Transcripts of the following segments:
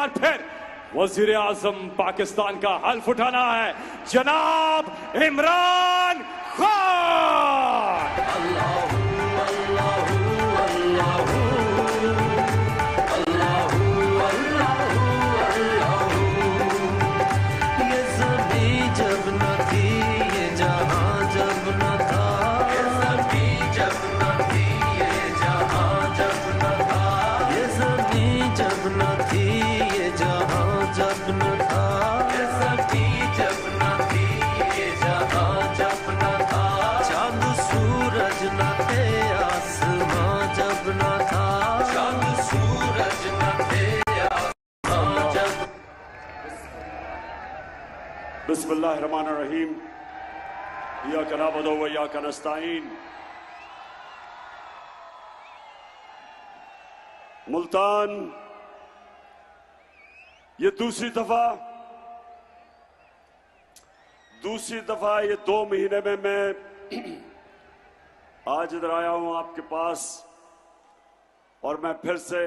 बार फिर वजीर आजम पाकिस्तान का हल्फ उठाना है, जनाब इमरान खान। बिस्मिल्लाहिर्रहमानिर्रहीम। इय्याका नअबुदु व इय्याका नस्तईन। मुल्तान ये दूसरी दफा ये 2 महीने में मैं आज इधर आया हूं आपके पास, और मैं फिर से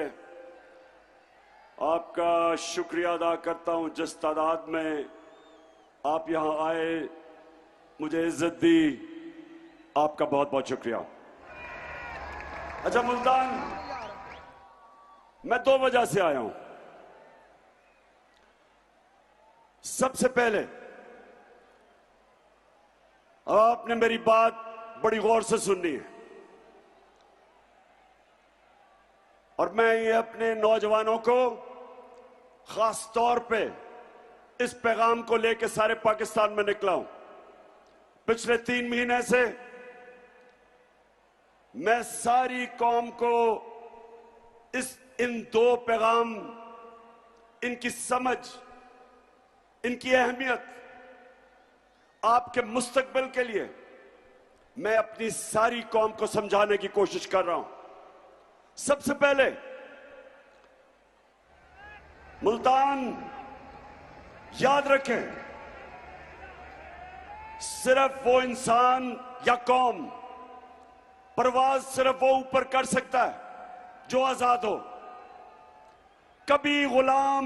आपका शुक्रिया अदा करता हूं जिस तादाद में आप यहां आए, मुझे इज्जत दी, आपका बहुत बहुत शुक्रिया। अच्छा मुल्तान, मैं 2 वजह से आया हूं। सबसे पहले आपने मेरी बात बड़ी गौर से सुननी है, और मैं ये अपने नौजवानों को खास तौर पे इस पैगाम को लेकर सारे पाकिस्तान में निकला हूं। पिछले 3 महीने से मैं सारी कौम को इन 2 पैगाम, इनकी समझ, इनकी अहमियत, आपके मुस्तकबिल के लिए मैं अपनी सारी कौम को समझाने की कोशिश कर रहा हूं। सबसे पहले मुल्तान याद रखें, सिर्फ वो इंसान या कौम परवाज सिर्फ वो ऊपर कर सकता है जो आजाद हो। कभी गुलाम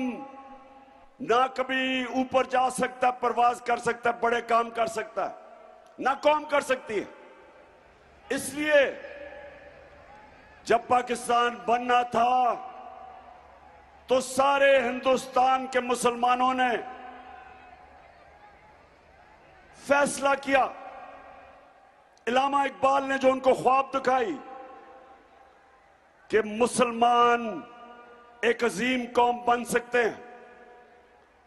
ना कभी ऊपर जा सकता, परवाज कर सकता, बड़े काम कर सकता है, ना कौम कर सकती है। इसलिए जब पाकिस्तान बनना था तो सारे हिंदुस्तान के मुसलमानों ने फैसला किया, इल्लामा इकबाल ने जो उनको ख्वाब दिखाई कि मुसलमान एक अजीम कौम बन सकते हैं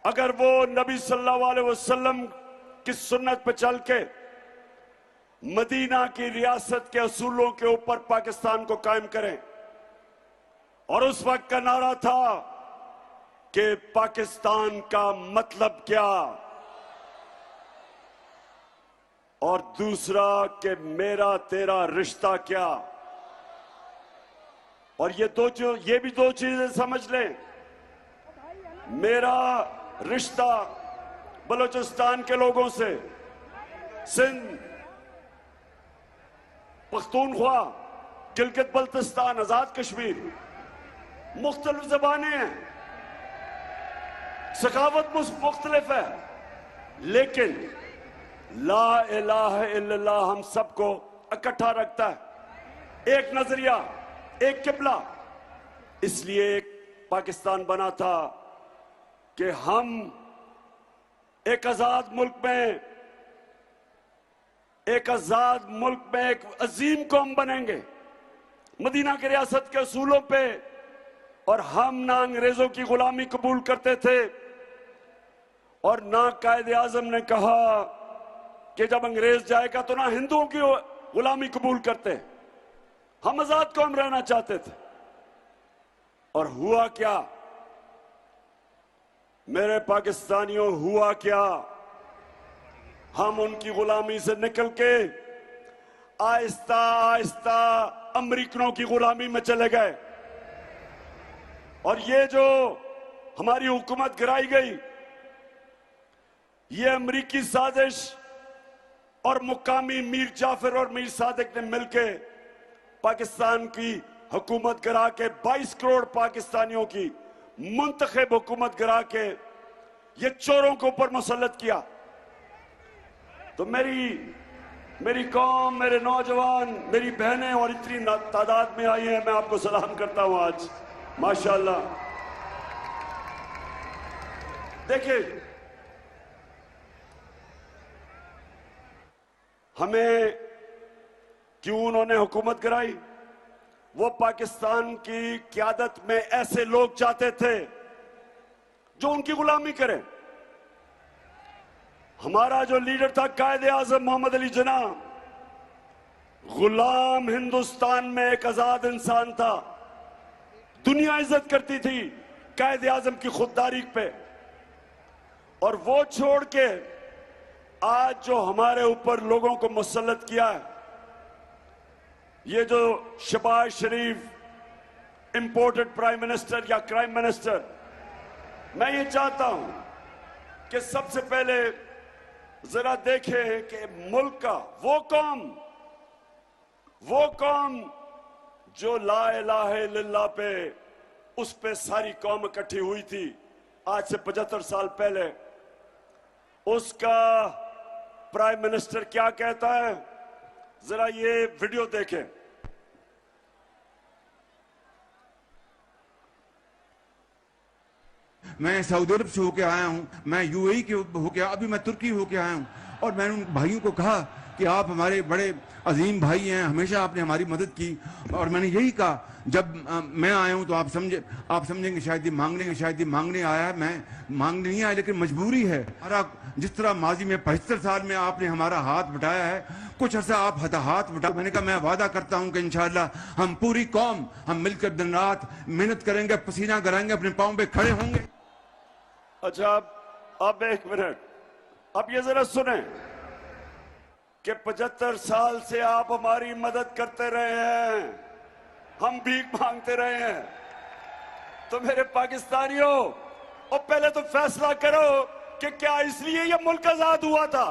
अगर वो नबी सल्लल्लाहु अलैहि वसल्लम की सुन्नत पर चल के मदीना की रियासत के असूलों के ऊपर पाकिस्तान को कायम करें। और उस वक्त का नारा था कि पाकिस्तान का मतलब क्या, और दूसरा कि मेरा तेरा रिश्ता क्या। और ये भी दो चीजें समझ लें, मेरा रिश्ता बलूचिस्तान के लोगों से, सिंध, पख्तूनख्वा, गिलगित बल्तिस्तान, आजाद कश्मीर, मुख्तलिफ जबानें हैं, सखावत मुख्तलिफ है, लेकिन ला इलाहा इल्लल्लाह हम सबको इकट्ठा रखता है। एक नजरिया, एक किबला। इसलिए एक पाकिस्तान बना था कि हम एक आजाद मुल्क में, एक अजीम कौम बनेंगे मदीना की रियासत के असूलों पे। और हम ना अंग्रेजों की गुलामी कबूल करते थे, और ना कायदे आजम ने कहा कि जब अंग्रेज जाएगा तो ना हिंदुओं की गुलामी कबूल करते। हम आजाद कौम रहना चाहते थे। और हुआ क्या मेरे पाकिस्तानियों, हुआ क्या? हम उनकी गुलामी से निकल के आहिस्ता आहिस्ता अमरीकनों की गुलामी में चले गए। और ये जो हमारी हुकूमत गिराई गई, ये अमरीकी साजिश और मुकामी मीर जाफर और मीर सादिक ने मिलके पाकिस्तान की हुकूमत गिरा के 22 करोड़ पाकिस्तानियों की मुंतखब हुकूमत गिरा के ये चोरों के ऊपर मुसल्लत किया। तो मेरी कौम, मेरे नौजवान, मेरी बहनें और इतनी तादाद में आई हैं, मैं आपको सलाम करता हूं आज, माशाअल्लाह। देखिए, हमें क्यों उन्होंने हुकूमत गिराई? वो पाकिस्तान की क्यादत में ऐसे लोग चाहते थे जो उनकी गुलामी करें। हमारा जो लीडर था कायदे आजम मोहम्मद अली जिन्ना, गुलाम हिंदुस्तान में एक आजाद इंसान था। दुनिया इज्जत करती थी कायदे आजम की खुददारी पे, और वो छोड़ के आज जो हमारे ऊपर लोगों को मुसल्लत किया है, ये जो शहबाज शरीफ इंपोर्टेड प्राइम मिनिस्टर या क्राइम मिनिस्टर, मैं ये चाहता हूं कि सबसे पहले जरा देखें कि मुल्क का वो कौम जो ला इलाहा इल्लल्लाह पे, उस पे सारी कौम इकट्ठी हुई थी आज से 75 साल पहले, उसका प्राइम मिनिस्टर क्या कहता है? जरा ये वीडियो देखें। मैं सऊदी अरब से होके आया हूं, मैं यूएई के होके, अभी मैं तुर्की होके आया हूं, और मैंने उन भाइयों को कहा कि आप हमारे बड़े अजीम भाई हैं, हमेशा आपने हमारी मदद की। और मैंने यही कहा, जब मैं आया हूं तो आप समझेंगे शायद ये मांगने आया है। मैं मांगने नहीं आया, लेकिन मजबूरी है। हमारा जिस तरह माजी में 75 साल में आपने हमारा हाथ बटाया है, कुछ अर्सा आप हाथ बटा। मैंने कहा मैं वादा करता हूं कि इंशाअल्लाह हम पूरी कौम हम मिलकर दिन रात मेहनत करेंगे, पसीना गिराएंगे, अपने पांव पे खड़े होंगे। अच्छा, अब एक मिनट, अब ये जरा सुने कि 75 साल से आप हमारी मदद करते रहे हैं, हम भीख मांगते रहे हैं। तो मेरे पाकिस्तानियों, और पहले तो फैसला करो कि क्या इसलिए ये मुल्क आजाद हुआ था?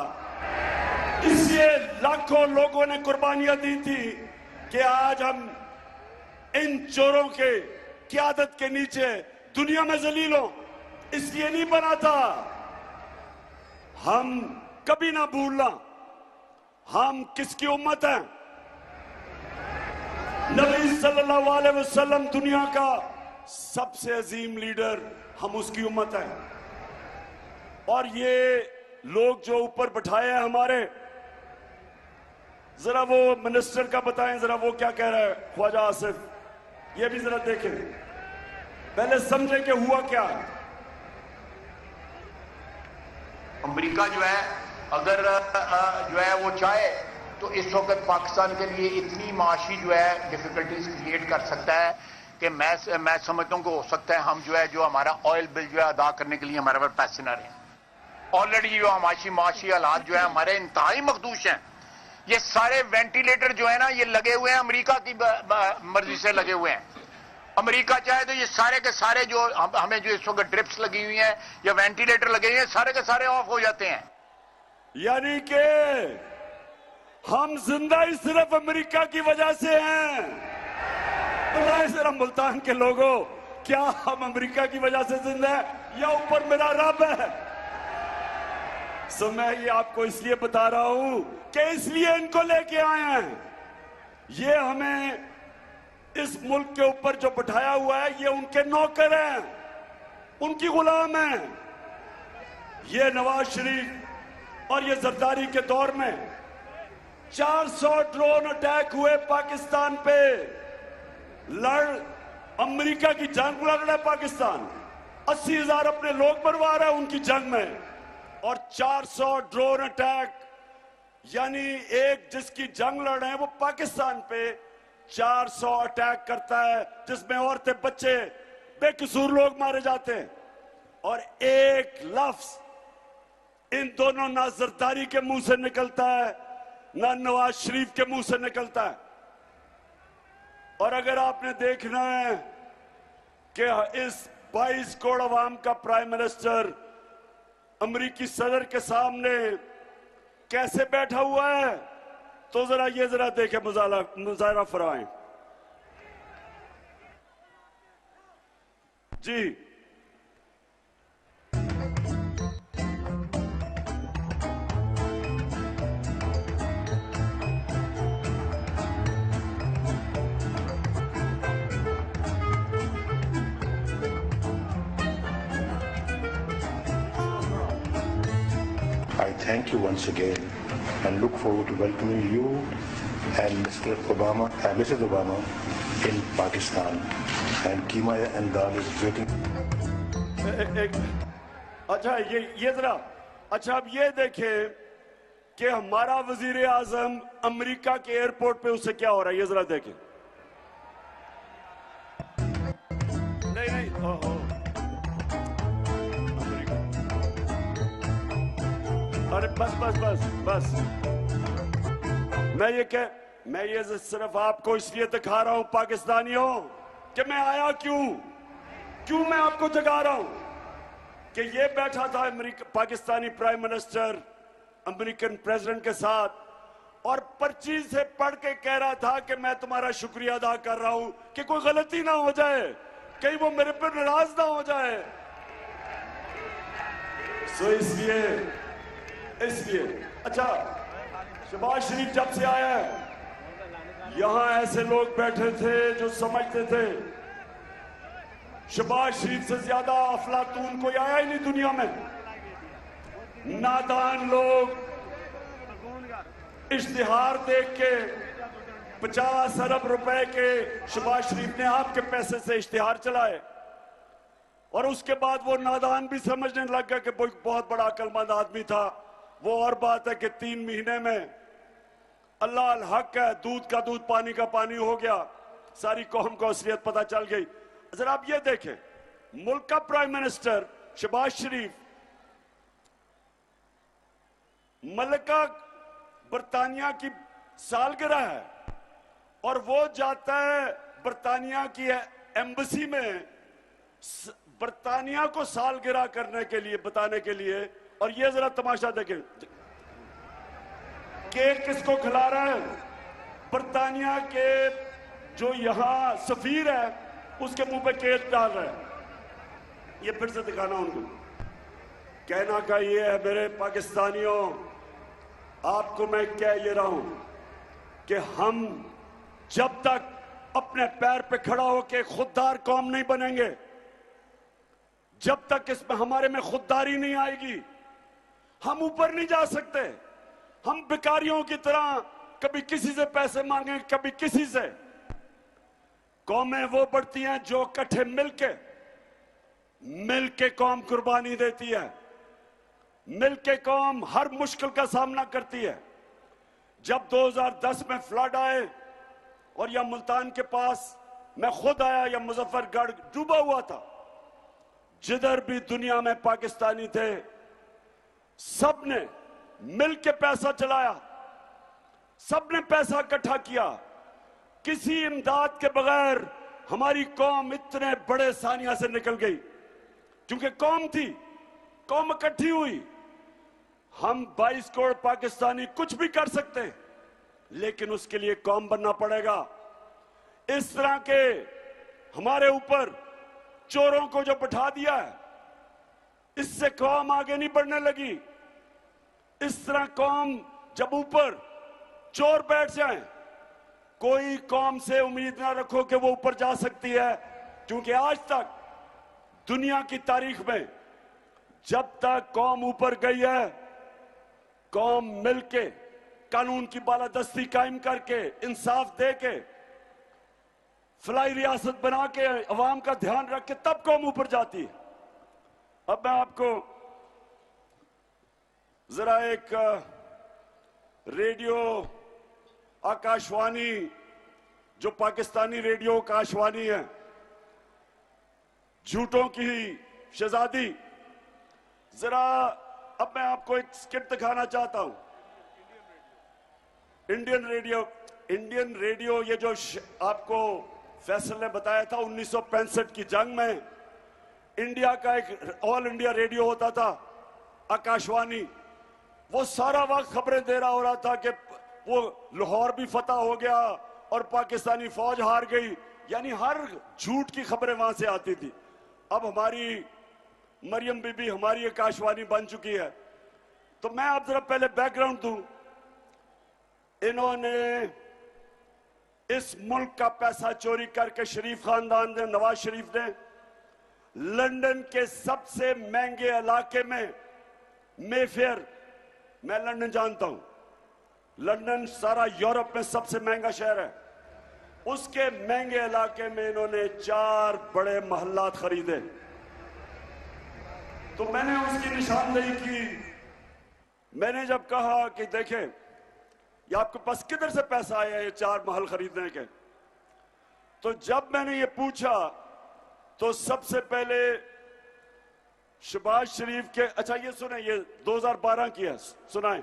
इसलिए लाखों लोगों ने कुर्बानियां दी थी कि आज हम इन चोरों के क़यादत के नीचे दुनिया में जलील हों? इसलिए नहीं बना था। हम कभी ना भूलना हम किसकी उम्मत हैं। नबी सल्लल्लाहु अलैहि वसल्लम दुनिया का सबसे अजीम लीडर, हम उसकी उम्मत हैं। और ये लोग जो ऊपर बैठाए हैं हमारे, जरा वो मिनिस्टर का बताएं, जरा वो क्या कह रहा है ख्वाजा आसिफ, ये भी जरा देखें, पहले समझें कि हुआ क्या है। अमेरिका जो है अगर जो है वो चाहे तो इस वक्त पाकिस्तान के लिए इतनी माशी जो है डिफिकल्टीज क्रिएट कर सकता है कि मैं समझता हूँ कि हो सकता है हम जो है जो हमारा ऑयल बिल जो है अदा करने के लिए हमारे पास पैसे ना रहे। ऑलरेडी जो माशी हालात जो है हमारे इंतहाई मखदूश हैं। ये सारे वेंटिलेटर जो है ना, ये लगे हुए हैं अमेरिका की मर्जी से लगे हुए हैं। अमेरिका चाहे तो ये सारे के सारे जो हमें जो इस वक्त ड्रिप्स लगी हुई हैं या वेंटिलेटर लगे हुए हैं, सारे के सारे ऑफ हो जाते हैं। यानी कि हम जिंदा ही सिर्फ अमेरिका की वजह से हैं। बताएं जरा मुल्तान के लोगों, क्या हम अमेरिका की वजह से जिंदा हैं या ऊपर मेरा रब है? सो मैं ये आपको इसलिए बता रहा हूं कि इसलिए इनको लेके आए हैं। ये हमें इस मुल्क के ऊपर जो बिठाया हुआ है, ये उनके नौकर हैं, उनकी गुलाम हैं। ये नवाज शरीफ और ये जरदारी के दौर में 400 ड्रोन अटैक हुए पाकिस्तान पे। अमेरिका की जंग लड़ रहा है पाकिस्तान, 80,000 अपने लोग मरवा रहा है उनकी जंग में, और 400 ड्रोन अटैक, यानी एक जिसकी जंग लड़ रहे हैं वो पाकिस्तान पे 400 अटैक करता है, जिसमें औरतें बच्चे बेकसूर लोग मारे जाते हैं। और एक लफ्ज इन दोनों ना जरदारी के मुंह से निकलता है ना नवाज शरीफ के मुंह से निकलता है। और अगर आपने देखना है कि इस 22 करोड़ अवाम का प्राइम मिनिस्टर अमेरिकी सदर के सामने कैसे बैठा हुआ है, तो जरा देखें, मुजाहरा फरमाएं जी। I thank you once again and look forward to welcoming you and Mr. Obama and Mrs. Obama in Pakistan. And Keema and Dal is waiting. अच्छा ये जरा अच्छा अब ये देखें कि हमारा वजीर आजम अमेरिका के एयरपोर्ट पे उससे क्या हो रहा है, ये जरा देखें। नहीं ओहो अमेरिका, अरे बस मैं ये सिर्फ आपको इसलिए दिखा रहा हूं पाकिस्तानियों कि मैं आया क्यों मैं आपको जगा रहा हूं कि ये बैठा था Pakistani prime minister American president के साथ और पर्ची से पढ़ के कह रहा था कि मैं तुम्हारा शुक्रिया अदा कर रहा हूं कि कोई गलती ना हो जाए, कहीं वो मेरे पर नाराज ना हो जाए। सो इसलिए अच्छा शहबाज शरीफ जब से आया है यहां ऐसे लोग बैठे थे जो समझते थे शहबाज शरीफ से ज्यादा अफलातून कोई आया ही नहीं दुनिया में। नादान लोग इश्तिहार देख के 50 अरब रुपए के शहबाज शरीफ ने आपके पैसे से इश्तिहार चलाए और उसके बाद वो नादान भी समझने लग गया कि बहुत बड़ा अक्लमंद आदमी था। वो और बात है कि 3 महीने में अल्लाह अल हक है, दूध का दूध पानी का पानी हो गया, सारी कौम को असलियत पता चल गई। जरा आप ये देखें, मुल्क का प्राइम मिनिस्टर शहबाज शरीफ मलका बरतानिया की सालगिरह है और वो जाता है बरतानिया की एम्बेसी में बरतानिया को सालगिरह करने के लिए, बताने के लिए। और ये जरा तमाशा देखें, केक किसको खिला रहा है? बरतानिया के जो यहां सफीर है उसके मुंह पे केक डाल रहा है। ये फिर से दिखाना उनको, कहना का ये है मेरे पाकिस्तानियों, आपको मैं कह ये रहा हूं कि हम जब तक अपने पैर पे खड़ा होकर खुददार कौम नहीं बनेंगे, जब तक इसमें हमारे में खुददारी नहीं आएगी, हम ऊपर नहीं जा सकते। हम भिखारियों की तरह कभी किसी से पैसे मांगे, कभी किसी से। कौमें वो बढ़ती हैं जो इकट्ठे मिलके कौम कुर्बानी देती है, मिलके कौम हर मुश्किल का सामना करती है। जब 2010 में फ्लड आए और या मुल्तान के पास मैं खुद आया, या मुजफ्फरगढ़ डूबा हुआ था, जिधर भी दुनिया में पाकिस्तानी थे सबने मिलके पैसा चलाया, सबने पैसा इकट्ठा किया। किसी इमदाद के बगैर हमारी कौम इतने बड़े सानिया से निकल गई, क्योंकि कौम थी, कौम इकट्ठी हुई। हम 22 करोड़ पाकिस्तानी कुछ भी कर सकते हैं, लेकिन उसके लिए कौम बनना पड़ेगा। इस तरह के हमारे ऊपर चोरों को जो बैठा दिया है, इससे कौम आगे नहीं बढ़ने लगी। इस तरह कौम जब ऊपर चोर बैठ जाए, कोई कौम से उम्मीद ना रखो कि वो ऊपर जा सकती है, क्योंकि आज तक दुनिया की तारीख में जब तक कौम ऊपर गई है, कौम मिलके कानून की बालादस्ती कायम करके, इंसाफ दे के, फलाई रियासत बना के, अवाम का ध्यान रख के, तब कौम ऊपर जाती है। अब मैं आपको जरा एक रेडियो आकाशवाणी, जो पाकिस्तानी रेडियो आकाशवाणी है, झूठों की शहजादी, जरा अब मैं आपको एक स्किट दिखाना चाहता हूं। इंडियन रेडियो ये जो आपको फैसल ने बताया था 1965 की जंग में इंडिया का एक ऑल इंडिया रेडियो होता था आकाशवाणी, वो सारा वक्त खबरें दे रहा हो रहा था कि वो लाहौर भी फतह हो गया और पाकिस्तानी फौज हार गई, यानी हर झूठ की खबरें वहां से आती थी। अब हमारी मरियम बीबी हमारी आकाशवाणी बन चुकी है। तो मैं आप जरा पहले बैकग्राउंड दूं। इन्होंने इस मुल्क का पैसा चोरी करके शरीफ खानदान ने, नवाज शरीफ ने, लंदन के सबसे महंगे इलाके में मेफेयर मैं लंदन जानता हूं। लंदन सारा यूरोप में सबसे महंगा शहर है। उसके महंगे इलाके में इन्होंने 4 बड़े महल्लात खरीदे। तो मैंने उसकी निशानदेही की। मैंने जब कहा कि देखें, ये आपके पास किधर से पैसा आया ये 4 महल खरीदने के, तो जब मैंने ये पूछा तो सबसे पहले शहबाज शरीफ के, अच्छा ये सुने, ये 2012 की है, सुनाएं।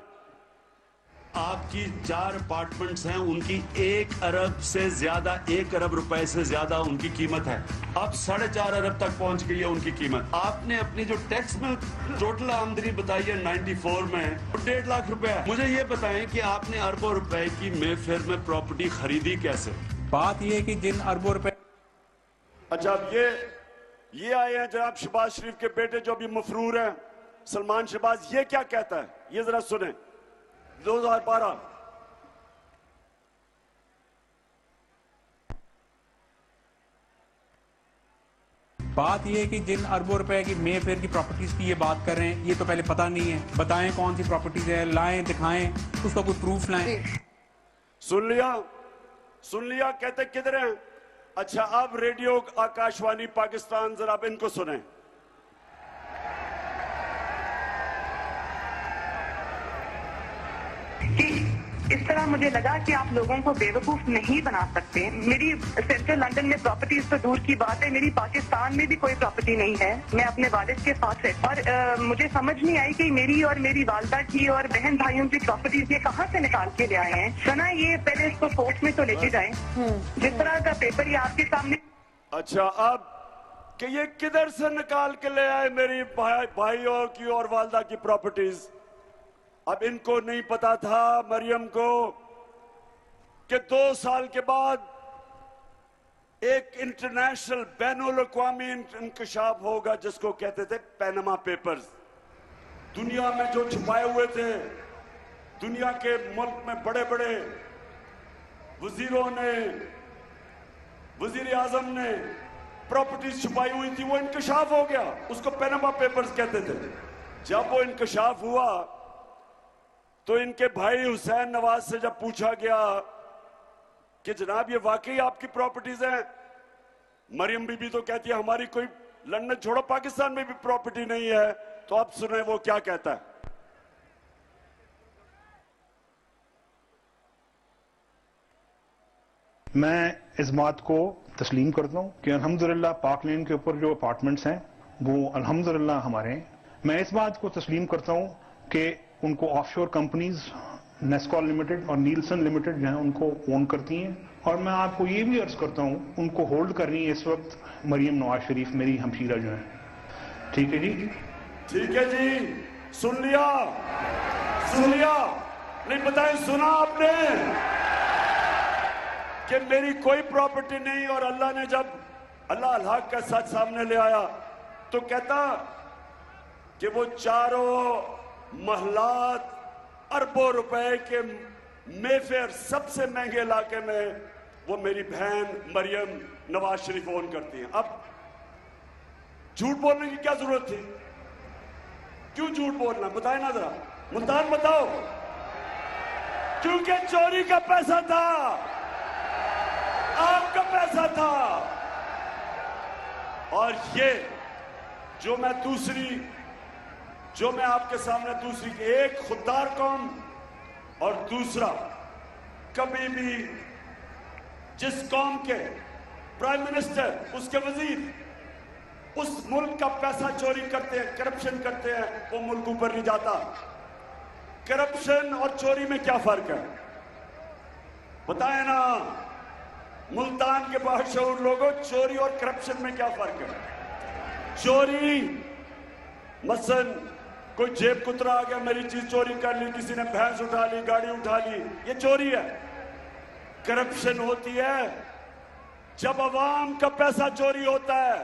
आपकी 4 अपार्टमेंट्स हैं, उनकी 1 अरब से ज्यादा, 1 अरब रुपए से ज्यादा उनकी कीमत है। अब 4.5 अरब तक पहुंच गई है उनकी कीमत। आपने अपनी जो टैक्स में टोटल आमदनी बताई है 94 में 1.5 लाख रुपए है। मुझे ये बताएं कि आपने अरबों रुपए की मेफेयर में प्रॉपर्टी खरीदी कैसे? बात यह है कि जिन अरबों रुपए, अच्छा अब ये आए हैं जनाब शहबाज शरीफ के बेटे जो अभी मफरूर हैं, सलमान शहबाज, ये क्या कहता है, ये जरा सुने। 2012 बात यह है कि जिन अरबों रुपए की मेफेयर की प्रॉपर्टीज की ये बात कर रहे हैं, ये तो पहले पता नहीं है। बताएं कौन सी प्रॉपर्टीज है, लाएं, दिखाएं, उसका कोई प्रूफ लाएं। सुन लिया, कहते किधर हैं? अच्छा अब रेडियो आकाशवाणी पाकिस्तान, जरा अब इनको सुने। इस तरह मुझे लगा कि आप लोगों को बेवकूफ नहीं बना सकते। मेरी सेंट्रल लंदन में प्रॉपर्टीज तो दूर की बात है, मेरी पाकिस्तान में भी कोई प्रॉपर्टी नहीं है। मैं अपने वालिद के साथ रहती और मुझे समझ नहीं आई कि मेरी और मेरी वालदा की और बहन भाइयों की प्रॉपर्टीज ये कहाँ से निकाल के ले आए हैं। सुना ये पहले इसको कोर्ट में तो लेके जाए, जिस तरह का पेपर ये आपके सामने। अच्छा अब कि ये किधर से निकाल के ले आए मेरी भाइयों की और वालदा की प्रॉपर्टीज? अब इनको नहीं पता था मरियम को कि 2 साल के बाद एक इंटरनेशनल बैनुल-अक़वामी इंकशाफ होगा जिसको कहते थे पैनामा पेपर्स। दुनिया में जो छुपाए हुए थे, दुनिया के मुल्क में बड़े बड़े वजीरों ने, वजीर आजम ने प्रॉपर्टीज छुपाई हुई थी, वो इंकशाफ हो गया। उसको पैनामा पेपर्स कहते थे। जब वो इंकशाफ हुआ तो इनके भाई हुसैन नवाज से जब पूछा गया कि जनाब ये वाकई आपकी प्रॉपर्टीज हैं, मरियम बीबी तो कहती है हमारी कोई लंदन छोड़ो पाकिस्तान में भी प्रॉपर्टी नहीं है। तो अब सुने वो क्या कहता है। मैं इस बात को तस्लीम करता हूं कि अल्हम्दुलिल्लाह पाक लेन के ऊपर जो अपार्टमेंट्स हैं वो अल्हम्दुलिल्लाह हमारे हैं। मैं इस बात को तस्लीम करता हूं कि उनको ऑफशोर कंपनीज नेस्कॉल लिमिटेड और नीलसन लिमिटेड जो है उनको ओन करती हैं। और मैं आपको ये भी अर्ज करता हूं उनको होल्ड कर रही है इस वक्त मरियम नवाज शरीफ, मेरी हमशीरा जो है। ठीक है जी, ठीक है जी, सुन लिया नहीं बताए, सुना आपने कि मेरी कोई प्रॉपर्टी नहीं। और अल्लाह ने जब अल्लाह अल-हक का सच सामने ले आया तो कहता कि वो 4 महलात अरबों रुपए के मेफेयर सबसे महंगे इलाके में वो मेरी बहन मरियम नवाज शरीफ ओन करती हैं। अब झूठ बोलने की क्या जरूरत थी? क्यों झूठ बोलना, बताए ना जरा, मुल्तान बताओ। क्योंकि चोरी का पैसा था, आपका पैसा था। और ये जो मैं आपके सामने दूसरी, एक खुददार कौम और दूसरा, कभी भी जिस कौम के प्राइम मिनिस्टर, उसके वजीर उस मुल्क का पैसा चोरी करते हैं, करप्शन करते हैं, वो मुल्क ऊपर नहीं जाता। करप्शन और चोरी में क्या फर्क है बताएं ना, मुल्तान के बाशऊर लोगों, चोरी और करप्शन में क्या फर्क है? चोरी मसलन कोई जेब कुतरा आ गया, मेरी चीज चोरी कर ली, किसी ने भैंस उठा ली, गाड़ी उठा ली, ये चोरी है। करप्शन होती है जब अवाम का पैसा चोरी होता है।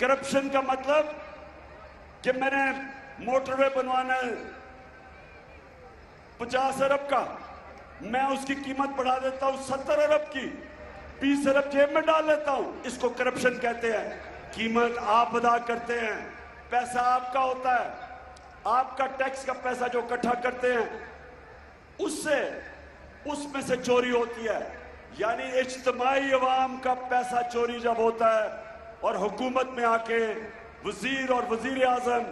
करप्शन का मतलब कि मैंने मोटरवे बनवाना है 50 अरब का, मैं उसकी कीमत बढ़ा देता हूं 70 अरब की, 20 अरब जेब में डाल लेता हूं, इसको करप्शन कहते हैं। कीमत आप अदा करते हैं, पैसा आपका होता है, आपका टैक्स का पैसा जो इकट्ठा करते हैं उसमें से चोरी होती है। यानी इज्तिमाई अवाम का पैसा चोरी जब होता है और हुकूमत में आके वजीर और वजीर आजम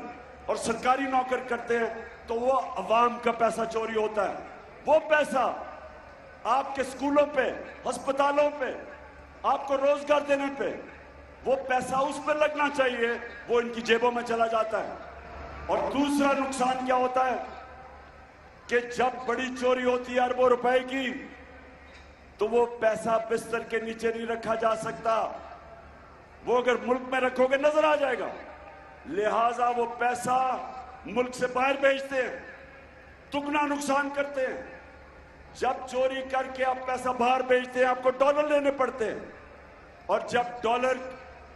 और सरकारी नौकर करते हैं तो वो अवाम का पैसा चोरी होता है। वो पैसा आपके स्कूलों पे, अस्पतालों पे, आपको रोजगार देने पे, वो पैसा उस पर लगना चाहिए, वो इनकी जेबों में चला जाता है। और दूसरा नुकसान क्या होता है कि जब बड़ी चोरी होती है अरबों रुपए की, तो वो पैसा बिस्तर के नीचे नहीं रखा जा सकता, वो अगर मुल्क में रखोगे नजर आ जाएगा। लिहाजा वो पैसा मुल्क से बाहर भेजते हैं, दुगना नुकसान करते हैं। जब चोरी करके आप पैसा बाहर भेजते हैं आपको डॉलर लेने पड़ते हैं, और जब डॉलर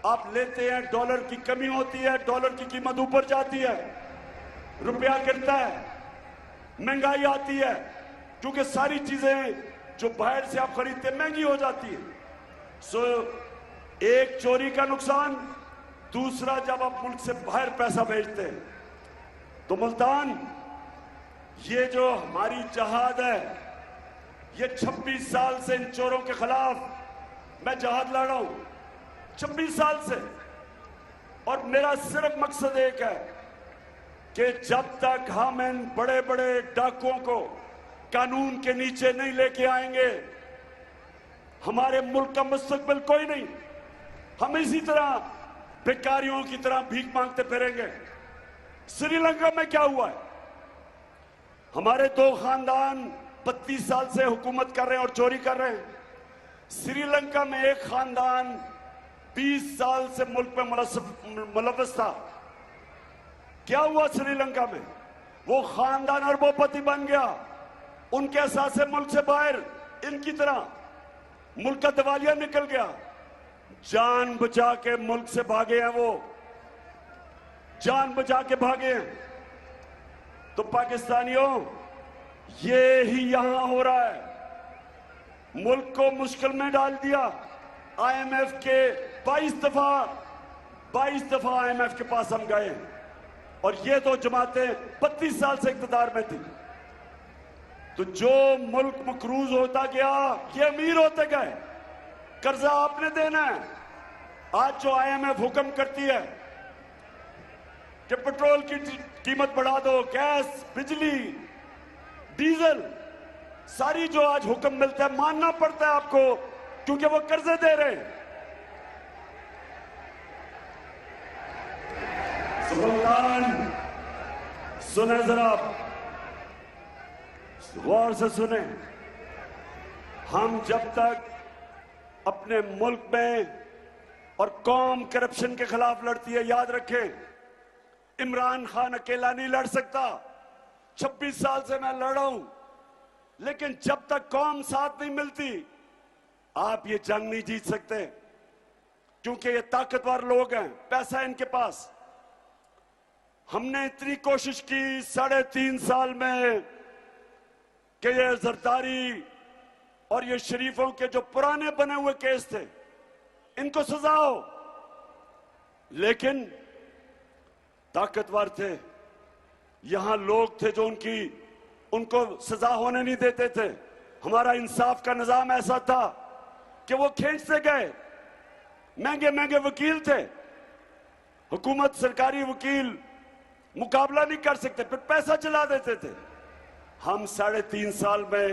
आप लेते हैं डॉलर की कमी होती है, डॉलर की कीमत ऊपर जाती है, रुपया गिरता है, महंगाई आती है, क्योंकि सारी चीजें जो बाहर से आप खरीदते हैं महंगी हो जाती है। सो एक चोरी का नुकसान, दूसरा जब आप मुल्क से बाहर पैसा भेजते हैं तो मुल्तान ये जो हमारी जहाद है, ये 26 साल से इन चोरों के खिलाफ मैं जहाद लड़ रहा हूं, 26 साल से। और मेरा सिर्फ मकसद एक है कि जब तक हम इन बड़े बड़े डाकुओं को कानून के नीचे नहीं लेके आएंगे, हमारे मुल्क का मुस्तकबिल कोई नहीं। हम इसी तरह भिखारियों की तरह भीख मांगते फिरेंगे। श्रीलंका में क्या हुआ है? हमारे दो खानदान 32 साल से हुकूमत कर रहे हैं और चोरी कर रहे हैं। श्रीलंका में एक खानदान 20 साल से मुल्क में मुलव्वस था। क्या हुआ श्रीलंका में? वो खानदान अरबोपति बन गया, उनके एहसास से मुल्क से बाहर इनकी तरह मुल्क का दिवालिया निकल गया। जान बचा के मुल्क से भागे हैं, वो जान बचा के भागे हैं। तो पाकिस्तानियों, ये ही यहां हो रहा है, मुल्क को मुश्किल में डाल दिया। आईएमएफ के 22 दफा आईएमएफ के पास हम गए, और ये दो जमातें 32 साल से इक़्तिदार में थी। तो जो मुल्क मकरूज होता गया, ये अमीर होते गए। कर्जा आपने देना है। आज जो आईएमएफ हुक्म करती है कि पेट्रोल की कीमत बढ़ा दो, गैस, बिजली, डीजल, सारी जो आज हुक्म मिलता है मानना पड़ता है आपको, क्योंकि वो कर्जे दे रहे हैं। सुल्तान सुने, जरा गौर से सुने। हम जब तक अपने मुल्क में और कौम करप्शन के खिलाफ लड़ती है, याद रखें, इमरान खान अकेला नहीं लड़ सकता। 26 साल से मैं लड़ रहा हूं, लेकिन जब तक कौम साथ नहीं मिलती आप ये जंग नहीं जीत सकते, क्योंकि ये ताकतवर लोग हैं, पैसा है इनके पास। हमने इतनी कोशिश की 3.5 साल में कि ये जरदारी और ये शरीफों के जो पुराने बने हुए केस थे इनको सजा हो, लेकिन ताकतवर थे, यहां लोग थे जो उनको सजा होने नहीं देते थे। हमारा इंसाफ का निजाम ऐसा था कि वो खींचते गए। महंगे महंगे वकील थे, हुकूमत सरकारी वकील मुकाबला नहीं कर सकते, फिर पैसा चला देते थे। हम 3.5 साल में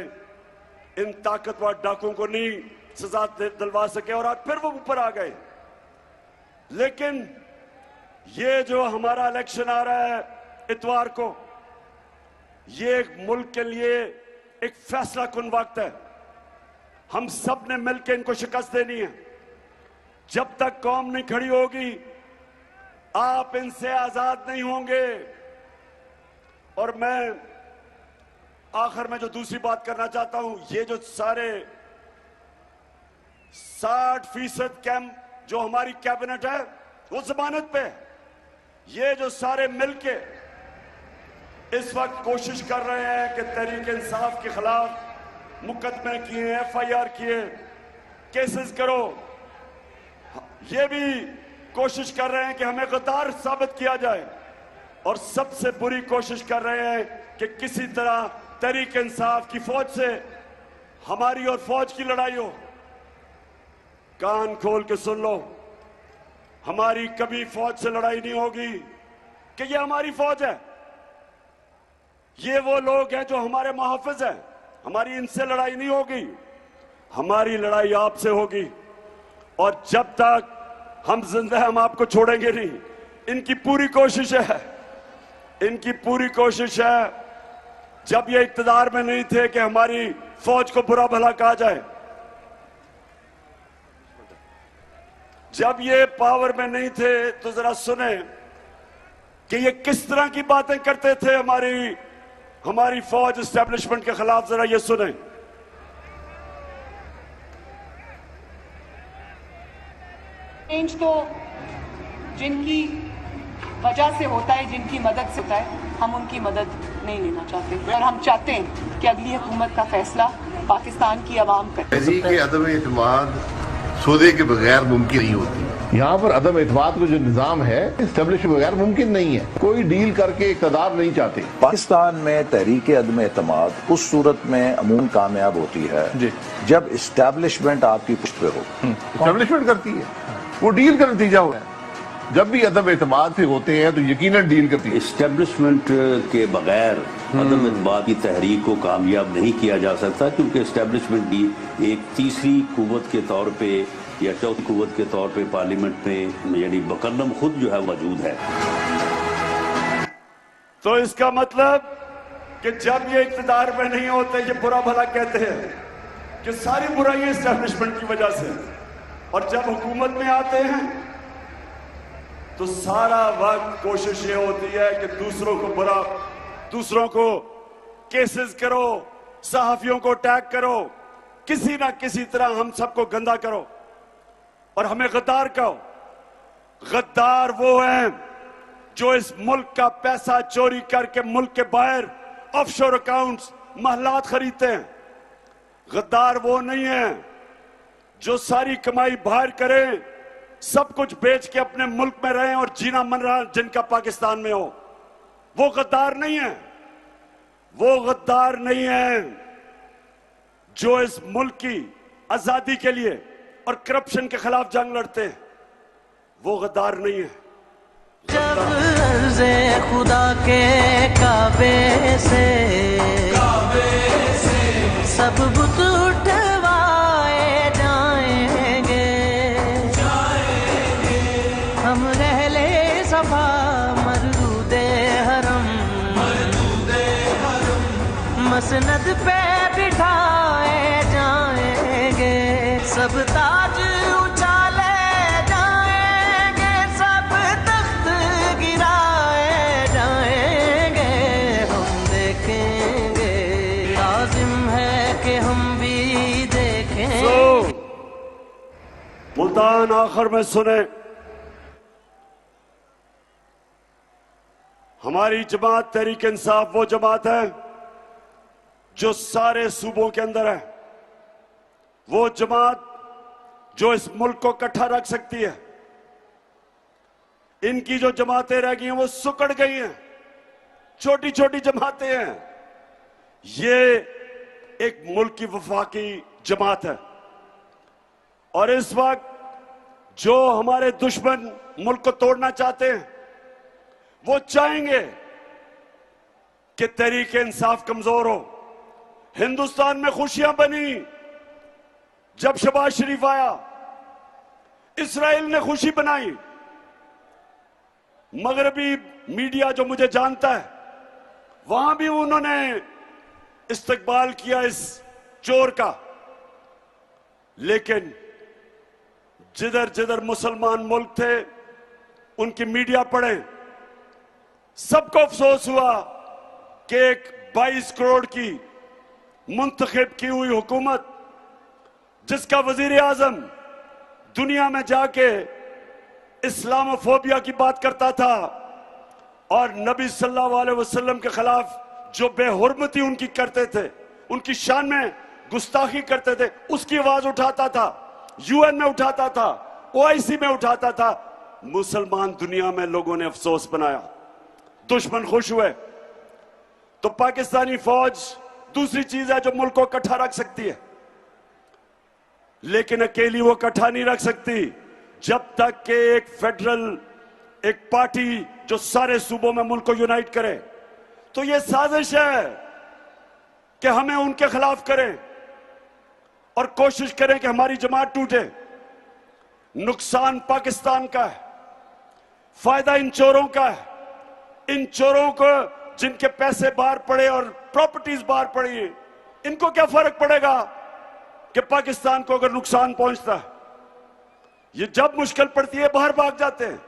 इन ताकतवर डाकुओं को नहीं सजा दिलवा सके और आज फिर वो ऊपर आ गए। लेकिन ये जो हमारा इलेक्शन आ रहा है इतवार को, ये एक मुल्क के लिए एक फैसला कुन वक्त है। हम सब ने मिलकर इनको शिकस्त देनी है। जब तक कौम नहीं खड़ी होगी आप इनसे आजाद नहीं होंगे। और मैं आखिर में जो दूसरी बात करना चाहता हूं, ये जो सारे 60% कैंप जो हमारी कैबिनेट है वो जमानत पे, ये जो सारे मिलके इस वक्त कोशिश कर रहे हैं कि तहरीक इंसाफ के खिलाफ मुकदमे किए, FIR किए, केसेस करो, ये भी कोशिश कर रहे हैं कि हमें गद्दार साबित किया जाए। और सबसे बुरी कोशिश कर रहे हैं कि किसी तरह तहरीक इंसाफ की फौज से हमारी और फौज की लड़ाई हो। कान खोल के सुन लो, हमारी कभी फौज से लड़ाई नहीं होगी कि ये हमारी फौज है। ये वो लोग हैं जो हमारे मुहाफिज हैं, हमारी इनसे लड़ाई नहीं होगी, हमारी लड़ाई आपसे होगी। और जब तक हम जिंदा हैं हम आपको छोड़ेंगे नहीं। इनकी पूरी कोशिश है, इनकी पूरी कोशिश है, जब ये इक्तदार में नहीं थे कि हमारी फौज को बुरा भला कहा जाए, जब ये पावर में नहीं थे तो जरा सुने कि ये किस तरह की बातें करते थे हमारी फौज एस्टेब्लिशमेंट के खिलाफ। जरा ये सुने। चेंज तो जिनकी वजह से होता है, जिनकी मदद से होता है, हम उनकी मदद नहीं लेना चाहते और हम चाहते हैं कि अगली हुकूमत का फैसला पाकिस्तान की आवाम करे। के अदम एतमाद सौदे के बगैर मुमकिन नहीं होती। यहाँ पर अदम एतमाद का जो निज़ाम है एस्टेब्लिश के बगैर मुमकिन नहीं है। कोई डील करके इक़्तिदार नहीं चाहते। पाकिस्तान में तहरीक अदम एतमाद उस सूरत में अमूमन कामयाब होती है जब इस्टेब्लिशमेंट आपकी पुष्ट पे हो। एस्टेब्लिशमेंट करती है, वो डील का नतीजा होता है। जब भी अदम एतमाद से होते हैं तो यकीनन डील करती है। एस्टेब्लिशमेंट के बगैर अदम एतमाद की तहरीक को कामयाब नहीं किया जा सकता, क्योंकि एस्टेब्लिशमेंट भी एक तीसरी कुव्वत के तौर पे या चौथी कुव्वत के तौर पे पार्लियामेंट में यानी मुकर्रम खुद जो है मौजूद है। तो इसका मतलब कि जब ये इक़्तिदार में नहीं होते ये बुरा भला कहते हैं कि सारी बुराई एस्टेब्लिशमेंट की वजह से, और जब हुकूमत में आते हैं तो सारा वक्त कोशिश ये होती है कि दूसरों को केसेस करो, सहाफियों को अटैक करो, किसी ना किसी तरह हम सबको गंदा करो और हमें गद्दार कहो। गद्दार वो हैं जो इस मुल्क का पैसा चोरी करके मुल्क के बाहर ऑफशोर अकाउंट्स, महलात खरीदते हैं। गद्दार वो नहीं है जो सारी कमाई बाहर करें, सब कुछ बेच के अपने मुल्क में रहें और जीना मन रहा जिनका पाकिस्तान में हो। वो गद्दार नहीं है, वो गद्दार नहीं है जो इस मुल्क की आजादी के लिए और करप्शन के खिलाफ जंग लड़ते हैं। वो गद्दार नहीं है। जब अर्ज़े खुदा के काबे से सब बुत उठवाए जाएंगे, हम रहले सफा मरदूदे हरम मसनद पे बिठाए जाएंगे, सब ताज उछाले जाएंगे, सब तख्त गिराए जाएंगे, हम देखेंगे, लाजिम है कि हम भी देखें। मुल्तान आखिर में सुने, हमारी जमात तहरीक इंसाफ वो जमात है जो सारे सूबों के अंदर है, वो जमात जो इस मुल्क को इकट्ठा रख सकती है। इनकी जो जमातें रह गई हैं वो सुकड़ गई हैं, छोटी छोटी जमातें हैं। ये एक मुल्क की वफाकी जमात है और इस वक्त जो हमारे दुश्मन मुल्क को तोड़ना चाहते हैं वो चाहेंगे कि तहरीक इंसाफ कमजोर हो। हिंदुस्तान में खुशियां बनी जब शहबाज शरीफ आया, इस्राइल ने खुशी बनाई। मगरबी मीडिया जो मुझे जानता है वहां भी उन्होंने इस्तकबाल किया इस चोर का, लेकिन जिधर जिधर मुसलमान मुल्क थे उनकी मीडिया पढ़े, सबको अफसोस हुआ कि एक 22 करोड़ की मुंतखब की हुई हुकूमत, जिसका वजीर आजम दुनिया में जाके इस्लामोफोबिया की बात करता था और नबी सल्लल्लाहु अलैहि वसल्लम के खिलाफ जो बेहुर्मती उनकी करते थे, उनकी शान में गुस्ताखी करते थे, उसकी आवाज उठाता था, यूएन में उठाता था, ओआईसी में उठाता था। मुसलमान दुनिया में लोगों ने अफसोस बनाया, दुश्मन खुश हुए। तो पाकिस्तानी फौज दूसरी चीज है जो मुल्क को इकट्ठा रख सकती है, लेकिन अकेली वो इकट्ठा नहीं रख सकती जब तक कि एक फेडरल, एक पार्टी जो सारे सूबों में मुल्क को यूनाइट करे। तो ये साजिश है कि हमें उनके खिलाफ करें और कोशिश करें कि हमारी जमात टूटे। नुकसान पाकिस्तान का है, फायदा इन चोरों का है। इन चोरों को, जिनके पैसे बाहर पड़े और प्रॉपर्टीज बाहर पड़ी है, इनको क्या फर्क पड़ेगा कि पाकिस्तान को अगर नुकसान पहुंचता है? ये जब मुश्किल पड़ती है बाहर भाग जाते हैं।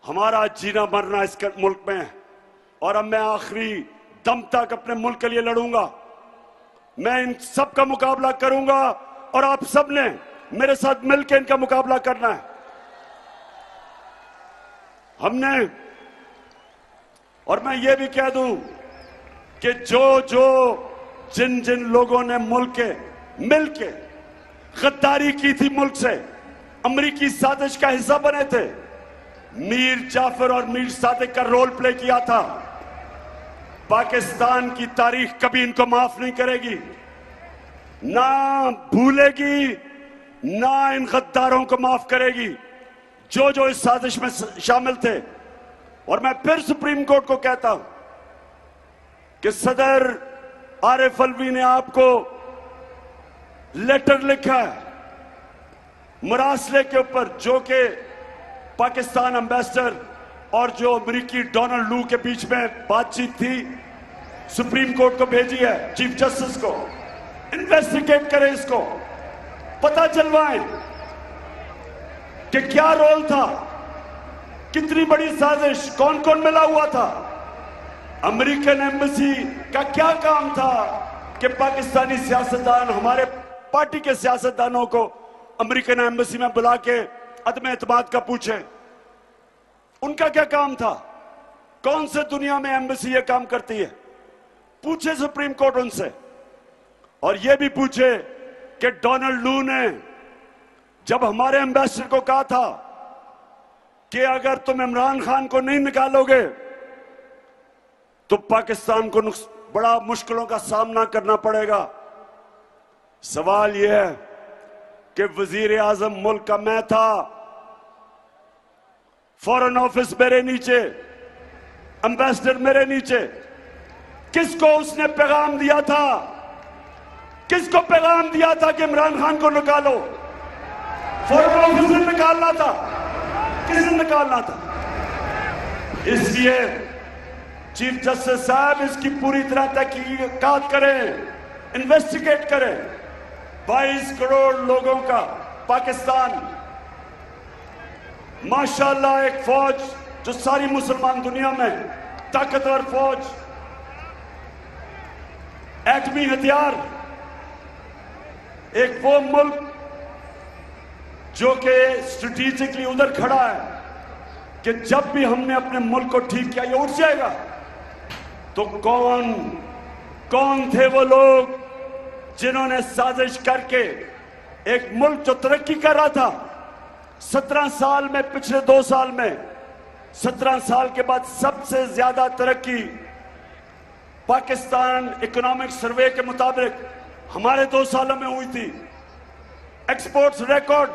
हमारा जीना मरना इस मुल्क में है और अब मैं आखिरी दम तक अपने मुल्क के लिए लड़ूंगा। मैं इन सब का मुकाबला करूंगा और आप सब ने मेरे साथ मिलकर इनका मुकाबला करना है। हमने, और मैं ये भी कह दूं कि जिन जिन लोगों ने मुल्क के मिलके गद्दारी की थी, मुल्क से अमरीकी साजिश का हिस्सा बने थे, मीर जाफर और मीर सादिक का रोल प्ले किया था, पाकिस्तान की तारीख कभी इनको माफ नहीं करेगी, ना भूलेगी, ना इन गद्दारों को माफ करेगी जो इस साजिश में शामिल थे। और मैं फिर सुप्रीम कोर्ट को कहता हूं कि सदर आरिफ अलवी ने आपको लेटर लिखा है मरासले के ऊपर, जो कि पाकिस्तान एम्बेसडर और जो अमेरिकी डोनाल्ड लू के बीच में बातचीत थी, सुप्रीम कोर्ट को भेजी है, चीफ जस्टिस को। इन्वेस्टिगेट करें, इसको पता चलवाएं कि क्या रोल था, कितनी बड़ी साजिश, कौन कौन मिला हुआ था, अमेरिकन एम्बेसी का क्या काम था कि पाकिस्तानी सियासतदान, हमारे पार्टी के सियासतदानों को अमेरिकन एम्बेसी में बुला के अदम एतमाद का पूछे। उनका क्या काम था? कौन से दुनिया में एम्बेसी ये काम करती है? पूछे सुप्रीम कोर्ट उनसे। और ये भी पूछे कि डोनाल्ड लू ने जब हमारे एम्बेसडर को कहा था कि अगर तुम इमरान खान को नहीं निकालोगे तो पाकिस्तान को बड़ा मुश्किलों का सामना करना पड़ेगा। सवाल यह है कि वजीर आजम मुल्क का मैं था, फॉरेन ऑफिस मेरे नीचे, एम्बेसडर मेरे नीचे, किसको उसने पैगाम दिया था? किसको पैगाम दिया था कि इमरान खान को निकालो? फॉरेन ऑफिस ने निकालना था, किसने निकालना था? इसलिए चीफ जस्टिस साहब इसकी पूरी तरह तहकीकात करें, इन्वेस्टिगेट करें। 22 करोड़ लोगों का पाकिस्तान, माशाल्लाह एक फौज जो सारी मुसलमान दुनिया में ताकतवर फौज, एटमी हथियार, एक वो मुल्क जो कि स्ट्रेटेजिकली उधर खड़ा है कि जब भी हमने अपने मुल्क को ठीक किया ये उठ जाएगा। तो कौन थे वो लोग जिन्होंने साजिश करके एक मुल्क जो तरक्की कर रहा था 17 साल में, पिछले 2 साल में 17 साल के बाद सबसे ज्यादा तरक्की पाकिस्तान इकोनॉमिक सर्वे के मुताबिक हमारे 2 सालों में हुई थी। Exports record,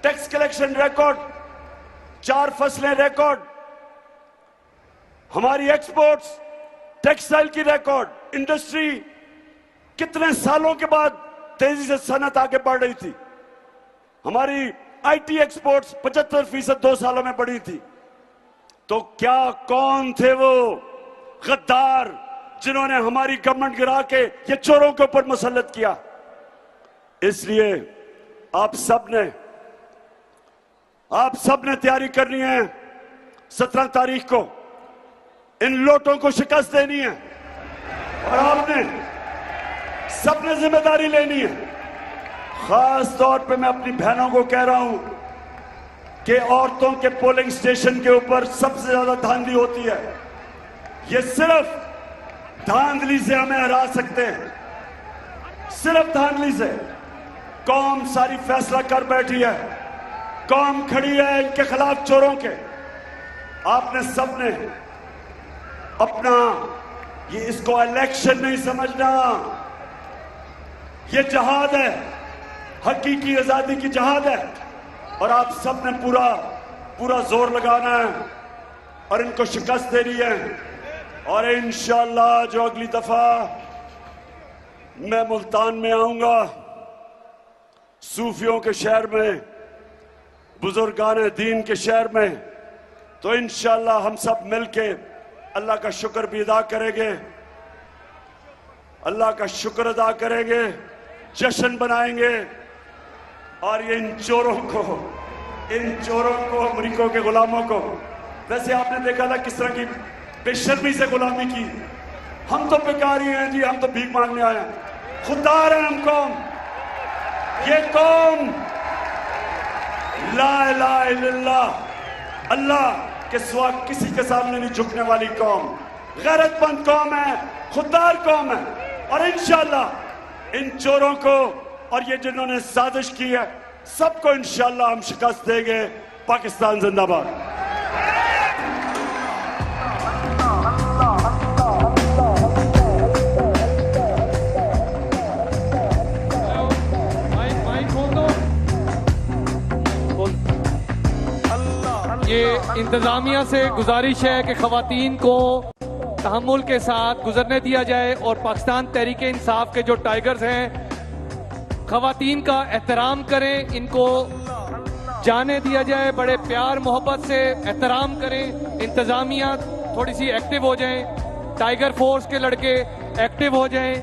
tax collection record, 4 फसलें रिकॉर्ड, हमारी एक्सपोर्ट्स, टेक्सटाइल की रिकॉर्ड, इंडस्ट्री कितने सालों के बाद तेजी से सनत आगे बढ़ रही थी। हमारी आईटी एक्सपोर्ट्स 75% 2 सालों में बढ़ी थी। तो क्या कौन थे वो गद्दार जिन्होंने हमारी गवर्नमेंट गिरा के ये चोरों के ऊपर मुसल्लत किया? इसलिए आप सब ने तैयारी करनी है। 17 तारीख को इन लोटों को शिकस्त देनी है और आपने सबने जिम्मेदारी लेनी है। खास तौर पे मैं अपनी बहनों को कह रहा हूं कि औरतों के पोलिंग स्टेशन के ऊपर सबसे ज्यादा धांधली होती है। ये सिर्फ धांधली से हमें हरा सकते हैं, सिर्फ धांधली से। कौम सारी फैसला कर बैठी है, कौम खड़ी है इनके खिलाफ, चोरों के। आपने सबने अपना इसको इलेक्शन नहीं समझना, ये जहाद है, हकीकी आजादी की जहाद है और आप सबने पूरा जोर लगाना है और इनको शिकस्त देनी है। और इंशाअल्लाह जो अगली दफा मैं मुल्तान में आऊंगा, सूफियों के शहर में, बुजुर्गान दीन के शहर में, तो इंशाअल्लाह हम सब मिलके अल्लाह का शुक्र भी अदा करेंगे, अल्लाह का शुक्र अदा करेंगे, जश्न बनाएंगे और ये इन चोरों को अमरीकों के गुलामों को, वैसे आपने देखा था किस तरह की बेशर्मी से गुलामी की। हम तो बेकारी हैं जी, हम तो भीख मांगने आए हैं, खुददार हैं हम कौम। ये कौम ला इलाहा इल्लल्लाह, अल्लाह के सिवा किसी के सामने नहीं झुकने वाली कौम, गैरतमंद कौम है, खुददार कौम है। और इंशाअल्लाह इन चोरों को और ये जिन्होंने साजिश की है सबको इंशाअल्लाह हम शिकस्त देंगे। पाकिस्तान जिंदाबाद। ये इंतजामिया से गुजारिश है कि खवातीन को तहम्मुल के साथ गुजरने दिया जाए और पाकिस्तान तहरीक इंसाफ के जो टाइगर्स हैं खवातीन का एहतराम करें, इनको जाने दिया जाए, बड़े प्यार मोहब्बत से एहतराम करें। इंतजामिया थोड़ी सी एक्टिव हो जाएं, टाइगर फोर्स के लड़के एक्टिव हो जाएं।